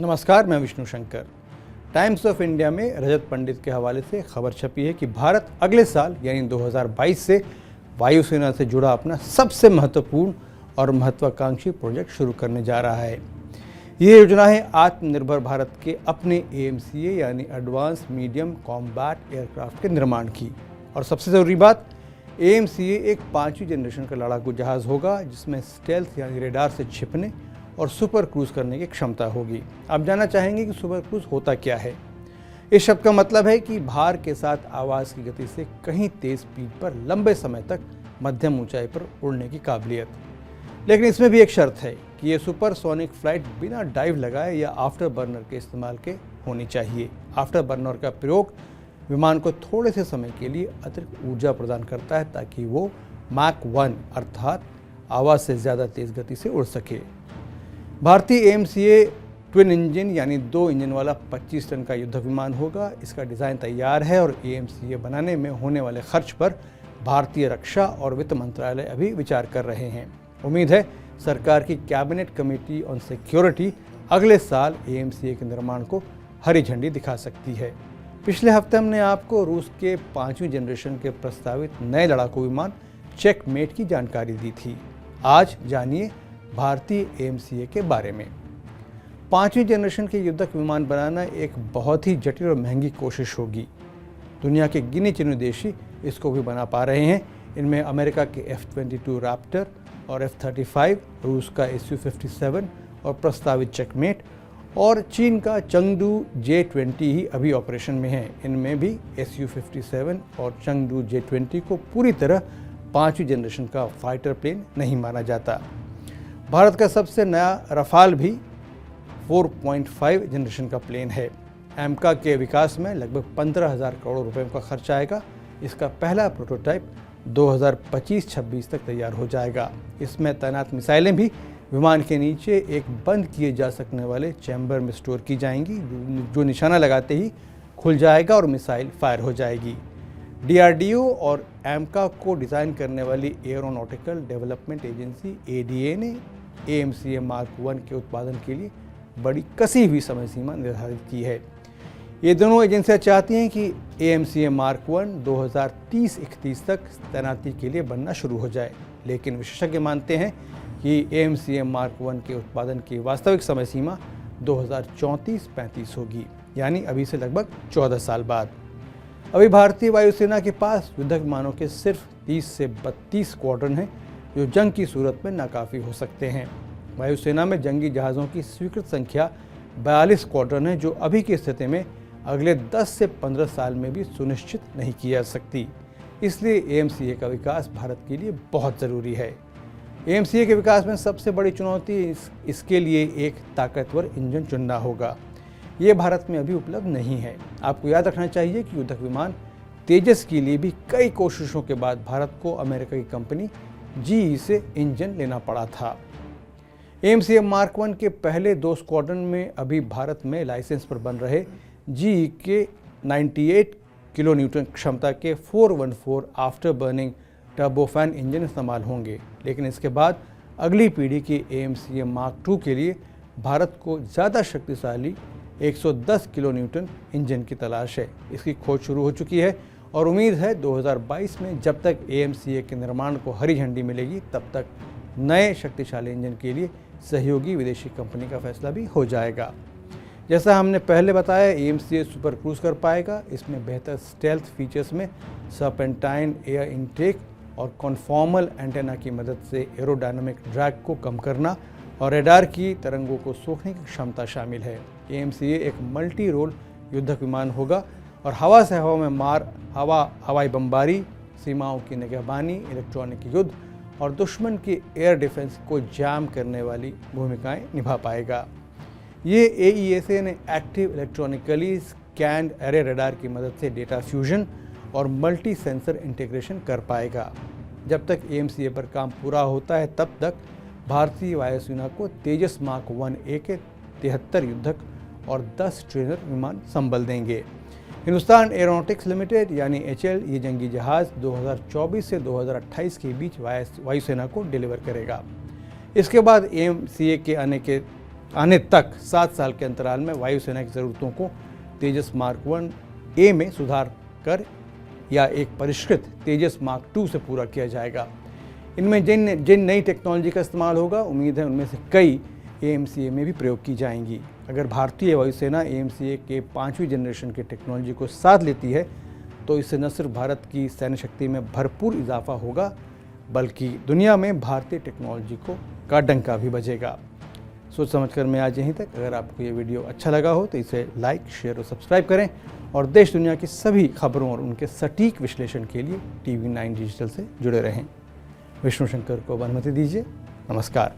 नमस्कार, मैं Vishnu Shankar. Times of India में रजत पंडित के हवाले से खबर छपी है कि भारत अगले साल यानी 2022 से वायुसेना से जुड़ा अपना सबसे महत्वपूर्ण और महत्वाकांक्षी प्रोजेक्ट शुरू करने जा रहा है। ये योजना है आत्मनिर्भर भारत के अपने AMCA यानी एडवांस मीडियम कॉम्बैट एयरक्राफ्ट के निर्माण की। और सबसे ज़रूरी बात, AMCA एक 5वीं जनरेशन का लड़ाकू जहाज़ होगा जिसमें स्टेल्थ यानी रेडार से छिपने और सुपर क्रूज करने की क्षमता होगी। आप जानना चाहेंगे कि सुपर क्रूज होता क्या है। इस शब्द का मतलब है कि भार के साथ आवाज़ की गति से कहीं तेज स्पीड पर लंबे समय तक मध्यम ऊंचाई पर उड़ने की काबिलियत। लेकिन इसमें भी एक शर्त है कि ये सुपरसोनिक फ्लाइट बिना डाइव लगाए या आफ्टर बर्नर के इस्तेमाल के होनी चाहिए। आफ्टर बर्नर का प्रयोग विमान को थोड़े से समय के लिए अतिरिक्त ऊर्जा प्रदान करता है ताकि वो मैक 1 अर्थात आवाज़ से ज़्यादा तेज़ गति से उड़ सके। भारतीय AMCA ट्विन इंजन यानी 2 इंजन वाला 25 टन का युद्ध विमान होगा। इसका डिज़ाइन तैयार है और AMCA बनाने में होने वाले खर्च पर भारतीय रक्षा और वित्त मंत्रालय अभी विचार कर रहे हैं। उम्मीद है सरकार की कैबिनेट कमेटी ऑन सिक्योरिटी अगले साल AMCA के निर्माण को हरी झंडी दिखा सकती है। पिछले हफ्ते हमने आपको रूस के 5वीं जनरेशन के प्रस्तावित नए लड़ाकू विमान चेकमेट की जानकारी दी थी। आज जानिए भारतीय AMCA के बारे में। 5वीं जनरेशन के युद्धक विमान बनाना एक बहुत ही जटिल और महंगी कोशिश होगी। दुनिया के गिने चुने देशी इसको भी बना पा रहे हैं। इनमें अमेरिका के F-22 रैप्टर और F-35, रूस का Su-57 और प्रस्तावित चेकमेट और चीन का चंगडू J-20 ही अभी ऑपरेशन में है। इनमें भी Su-57 और चंगडू J-20 को पूरी तरह 5वीं जनरेशन का फाइटर प्लेन नहीं माना जाता। भारत का सबसे नया रफाल भी 4.5 जनरेशन का प्लेन है। एमका के विकास में लगभग 15,000 करोड़ रुपए का खर्च आएगा। इसका पहला प्रोटोटाइप 2025-26 तक तैयार हो जाएगा। इसमें तैनात मिसाइलें भी विमान के नीचे एक बंद किए जा सकने वाले चैम्बर में स्टोर की जाएंगी, जो निशाना लगाते ही खुल जाएगा और मिसाइल फायर हो जाएगी। DRDO और एमका को डिज़ाइन करने वाली एयरोनॉटिकल डेवलपमेंट एजेंसी ADA ने AMCA मार्क 1 के उत्पादन के लिए बड़ी कसी हुई समय सीमा निर्धारित की है। ये दोनों एजेंसियां चाहती हैं कि AMCA मार्क 1 2030-31 तक तैनाती के लिए बनना शुरू हो जाए। लेकिन विशेषज्ञ मानते हैं कि AMCA मार्क 1 के उत्पादन की वास्तविक समय सीमा 2034-35 होगी, यानी अभी से लगभग 14 साल बाद। अभी भारतीय वायुसेना के पास युद्धक विमानों के सिर्फ 30 से 32 स्क्वाड्रन हैं, जो जंग की सूरत में नाकाफ़ी हो सकते हैं। वायुसेना में जंगी जहाज़ों की स्वीकृत संख्या 42 स्क्वाड्रन है, जो अभी की स्थिति में अगले 10 से 15 साल में भी सुनिश्चित नहीं की जा सकती। इसलिए AMCA का विकास भारत के लिए बहुत ज़रूरी है। AMCA के विकास में सबसे बड़ी चुनौती इसके लिए एक ताकतवर इंजन चुनना होगा। ये भारत में अभी उपलब्ध नहीं है। आपको याद रखना चाहिए कि युद्धक विमान तेजस के लिए भी कई कोशिशों के बाद भारत को अमेरिका की कंपनी GE से इंजन लेना पड़ा था। AMCA मार्क 1 के पहले 2 स्क्वाड्रन में अभी भारत में लाइसेंस पर बन रहे GE के 98 किलो न्यूटन क्षमता के 414 आफ्टर बर्निंग टर्बोफैन इंजन इस्तेमाल होंगे। लेकिन इसके बाद अगली पीढ़ी के AMCA मार्क 2 के लिए भारत को ज़्यादा शक्तिशाली 110 किलो न्यूटन इंजन की तलाश है। इसकी खोज शुरू हो चुकी है और उम्मीद है 2022 में जब तक AMCA के निर्माण को हरी झंडी मिलेगी, तब तक नए शक्तिशाली इंजन के लिए सहयोगी विदेशी कंपनी का फैसला भी हो जाएगा। जैसा हमने पहले बताया, AMCA सुपर क्रूज कर पाएगा। इसमें बेहतर स्टेल्थ फीचर्स में सर्पेंटाइन एयर इनटेक और कॉन्फॉर्मल एंटेना की मदद से एरोडायनामिक ड्रैग को कम करना और रेडार की तरंगों को सोखने की क्षमता शामिल है। AMCA एक मल्टी रोल युद्धक विमान होगा और हवा से हवा में मार, हवाई बमबारी, सीमाओं की निगहबानी, इलेक्ट्रॉनिक युद्ध और दुश्मन के एयर डिफेंस को जाम करने वाली भूमिकाएं निभा पाएगा। ये AESA ने active electronically scanned array radar की मदद से डेटा फ्यूजन और मल्टी सेंसर इंटीग्रेशन कर पाएगा। जब तक AMCA पर काम पूरा होता है, तब तक भारतीय वायुसेना को तेजस मार्क 1A के 73 युद्धक और 10 ट्रेनर विमान संभल देंगे। हिंदुस्तान एरोनॉटिक्स लिमिटेड यानी HAL ये जंगी जहाज़ 2024 से 2028 के बीच वायुसेना को डिलीवर करेगा। इसके बाद AMCA के आने के आने तक 7 साल के अंतराल में वायुसेना की ज़रूरतों को तेजस मार्क 1A में सुधार कर या एक परिष्कृत तेजस मार्क 2 से पूरा किया जाएगा। इनमें जिन नई टेक्नोलॉजी का इस्तेमाल होगा, उम्मीद है उनमें से कई AMCA में भी प्रयोग की जाएंगी। अगर भारतीय वायुसेना AMCA के 5वीं जनरेशन की टेक्नोलॉजी को साथ लेती है तो इससे न सिर्फ भारत की सैन्य शक्ति में भरपूर इजाफा होगा, बल्कि दुनिया में भारतीय टेक्नोलॉजी का डंका भी बजेगा। सोच समझकर मैं आज यहीं तक। अगर आपको ये वीडियो अच्छा लगा हो तो इसे लाइक, शेयर और सब्सक्राइब करें और देश दुनिया की सभी खबरों और उनके सटीक विश्लेषण के लिए TV9 डिजिटल से जुड़े रहें। विष्णु शंकर को अनुमति दीजिए। नमस्कार।